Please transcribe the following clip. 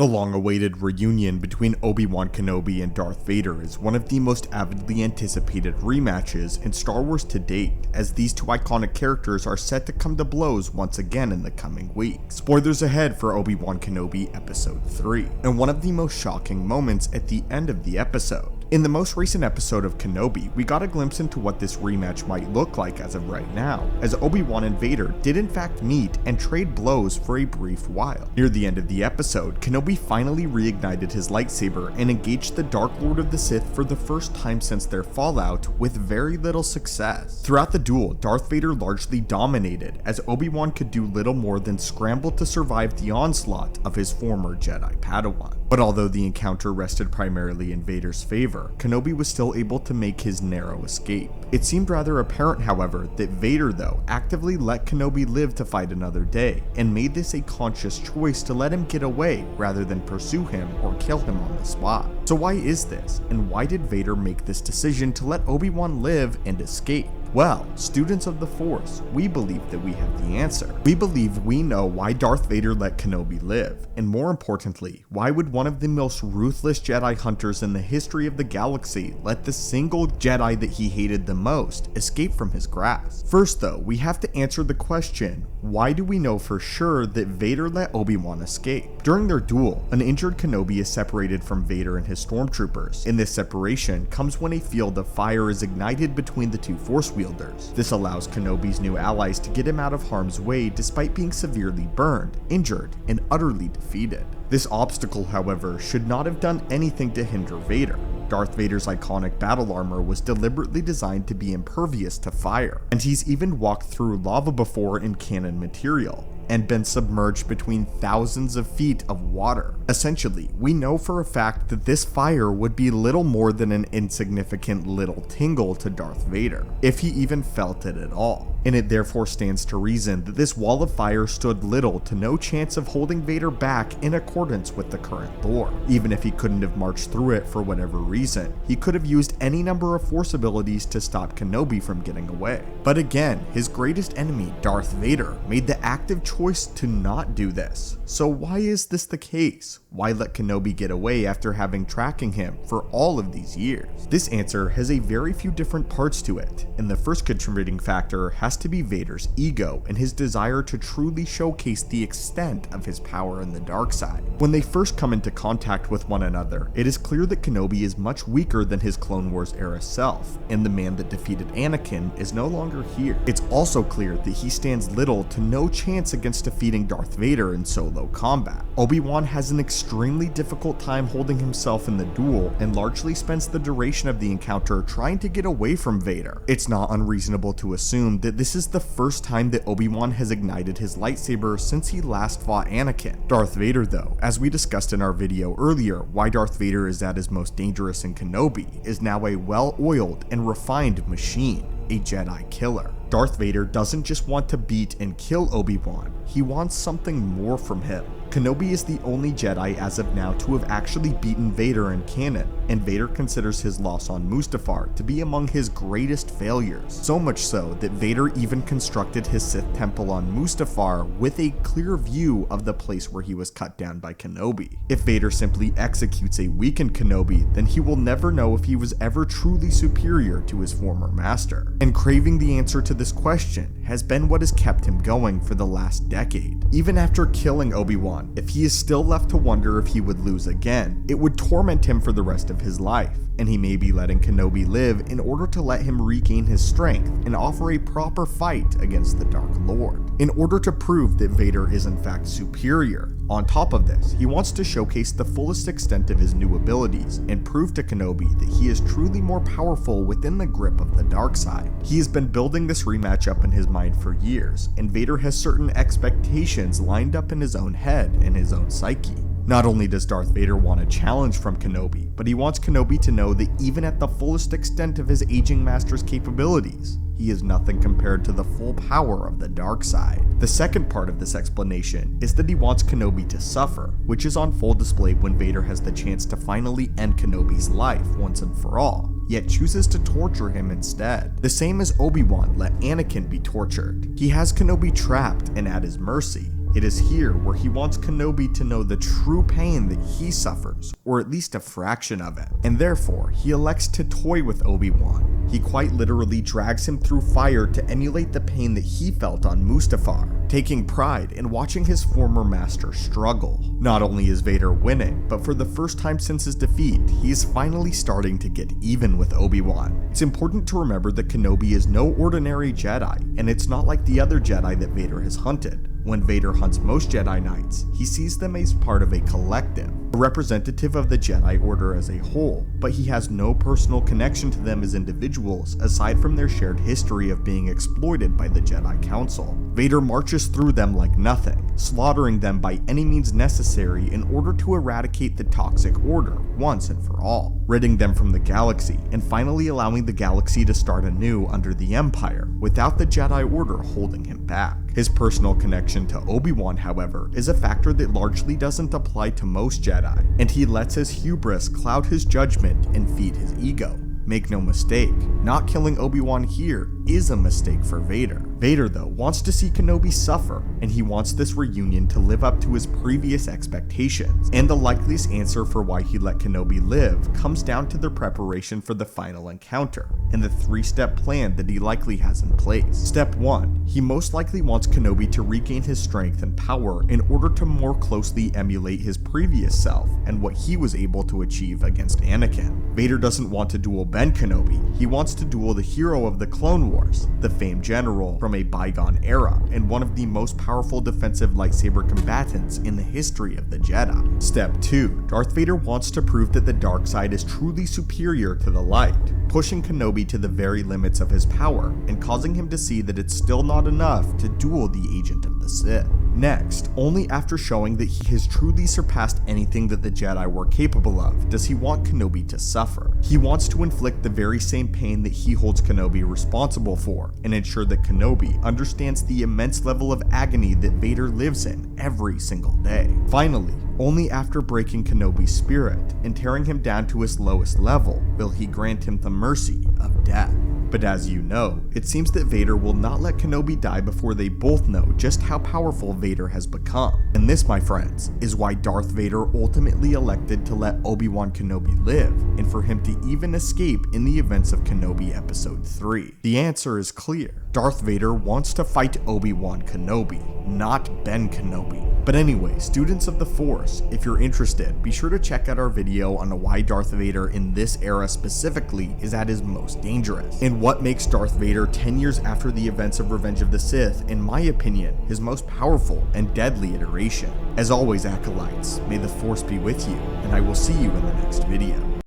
The long-awaited reunion between Obi-Wan Kenobi and Darth Vader is one of the most avidly anticipated rematches in Star Wars to date, as these two iconic characters are set to come to blows once again in the coming weeks. Spoilers ahead for Obi-Wan Kenobi Episode 3, and one of the most shocking moments at the end of the episode. In the most recent episode of Kenobi, we got a glimpse into what this rematch might look like as of right now, as Obi-Wan and Vader did in fact meet and trade blows for a brief while. Near the end of the episode, Kenobi finally reignited his lightsaber and engaged the Dark Lord of the Sith for the first time since their fallout, with very little success. Throughout the duel, Darth Vader largely dominated, as Obi-Wan could do little more than scramble to survive the onslaught of his former Jedi Padawan. But although the encounter rested primarily in Vader's favor, Kenobi was still able to make his narrow escape. It seemed rather apparent, however, that Vader, though, actively let Kenobi live to fight another day, and made this a conscious choice to let him get away rather than pursue him or kill him on the spot. So why is this, and why did Vader make this decision to let Obi-Wan live and escape? Well, students of the Force, we believe that we have the answer. We believe we know why Darth Vader let Kenobi live, and more importantly, why would one of the most ruthless Jedi hunters in the history of the galaxy let the single Jedi that he hated the most escape from his grasp? First though, we have to answer the question, why do we know for sure that Vader let Obi-Wan escape? During their duel, an injured Kenobi is separated from Vader and his stormtroopers. In this separation comes when a field of fire is ignited between the two Force wielders. This allows Kenobi's new allies to get him out of harm's way despite being severely burned, injured, and utterly defeated. This obstacle, however, should not have done anything to hinder Vader. Darth Vader's iconic battle armor was deliberately designed to be impervious to fire, and he's even walked through lava before in canon material, and been submerged between thousands of feet of water. Essentially, we know for a fact that this fire would be little more than an insignificant little tingle to Darth Vader, if he even felt it at all. And it therefore stands to reason that this wall of fire stood little to no chance of holding Vader back in accordance with the current lore. Even if he couldn't have marched through it for whatever reason, he could have used any number of Force abilities to stop Kenobi from getting away. But again, his greatest enemy, Darth Vader, made the active choice to not do this. So why is this the case? Why let Kenobi get away after having tracking him for all of these years? This answer has a very few different parts to it, and the first contributing factor has to be Vader's ego and his desire to truly showcase the extent of his power in the dark side. When they first come into contact with one another, it is clear that Kenobi is much weaker than his Clone Wars era self, and the man that defeated Anakin is no longer here. It's also clear that he stands little to no chance against defeating Darth Vader in solo combat. Obi-Wan has an extremely difficult time holding himself in the duel and largely spends the duration of the encounter trying to get away from Vader. It's not unreasonable to assume that this is the first time that Obi-Wan has ignited his lightsaber since he last fought Anakin. Darth Vader, though, as we discussed in our video earlier, why Darth Vader is at his most dangerous in Kenobi, is now a well-oiled and refined machine, a Jedi killer. Darth Vader doesn't just want to beat and kill Obi-Wan, he wants something more from him. Kenobi is the only Jedi as of now to have actually beaten Vader in canon, and Vader considers his loss on Mustafar to be among his greatest failures. So much so that Vader even constructed his Sith temple on Mustafar with a clear view of the place where he was cut down by Kenobi. If Vader simply executes a weakened Kenobi, then he will never know if he was ever truly superior to his former master. And craving the answer to this question has been what has kept him going for the last decade. Even after killing Obi-Wan, if he is still left to wonder if he would lose again, it would torment him for the rest of his life, and he may be letting Kenobi live in order to let him regain his strength and offer a proper fight against the Dark Lord, in order to prove that Vader is in fact superior. On top of this, he wants to showcase the fullest extent of his new abilities and prove to Kenobi that he is truly more powerful within the grip of the dark side. He has been building this rematch up in his mind for years, and Vader has certain expectations lined up in his own head and his own psyche. Not only does Darth Vader want a challenge from Kenobi, but he wants Kenobi to know that even at the fullest extent of his aging master's capabilities, he is nothing compared to the full power of the dark side. The second part of this explanation is that he wants Kenobi to suffer, which is on full display when Vader has the chance to finally end Kenobi's life once and for all, yet chooses to torture him instead. The same as Obi-Wan let Anakin be tortured. He has Kenobi trapped and at his mercy, It is here where he wants Kenobi to know the true pain that he suffers, or at least a fraction of it, and therefore he elects to toy with Obi-Wan. He quite literally drags him through fire to emulate the pain that he felt on Mustafar, taking pride in watching his former master struggle. Not only is Vader winning, but for the first time since his defeat, he is finally starting to get even with Obi-Wan. It's important to remember that Kenobi is no ordinary Jedi, and it's not like the other Jedi that Vader has hunted. When Vader hunts most Jedi Knights, he sees them as part of a collective, a representative of the Jedi Order as a whole, but he has no personal connection to them as individuals aside from their shared history of being exploited by the Jedi Council. Vader marches through them like nothing, slaughtering them by any means necessary in order to eradicate the toxic order once and for all, ridding them from the galaxy, and finally allowing the galaxy to start anew under the Empire, without the Jedi Order holding him back. His personal connection to Obi-Wan, however, is a factor that largely doesn't apply to most Jedi, and he lets his hubris cloud his judgment and feed his ego. Make no mistake, not killing Obi-Wan here is a mistake for Vader. Vader, though, wants to see Kenobi suffer, and he wants this reunion to live up to his previous expectations, and the likeliest answer for why he let Kenobi live comes down to their preparation for the final encounter, and the 3-step plan that he likely has in place. Step 1. He most likely wants Kenobi to regain his strength and power in order to more closely emulate his previous self and what he was able to achieve against Anakin. Vader doesn't want to duel Ben Kenobi, he wants to duel the hero of the Clone Wars, the famed general from a bygone era, and one of the most powerful defensive lightsaber combatants in the history of the Jedi. Step 2. Darth Vader wants to prove that the dark side is truly superior to the light, pushing Kenobi to the very limits of his power, and causing him to see that it's still not enough to duel the agent of the Sith. Next, only after showing that he has truly surpassed anything that the Jedi were capable of, does he want Kenobi to suffer. He wants to inflict the very same pain that he holds Kenobi responsible for, and ensure that Kenobi understands the immense level of agony that Vader lives in every single day. Finally, only after breaking Kenobi's spirit and tearing him down to his lowest level will he grant him the mercy of death. But as you know, it seems that Vader will not let Kenobi die before they both know just how powerful Vader has become. And this, my friends, is why Darth Vader ultimately elected to let Obi-Wan Kenobi live, and for him to even escape in the events of Kenobi Episode 3. The answer is clear. Darth Vader wants to fight Obi-Wan Kenobi, not Ben Kenobi. But anyway, students of the Force, if you're interested, be sure to check out our video on why Darth Vader in this era specifically is at his most dangerous, and what makes Darth Vader 10 years after the events of Revenge of the Sith, in my opinion, his most powerful and deadly iteration. As always, Acolytes, may the Force be with you, and I will see you in the next video.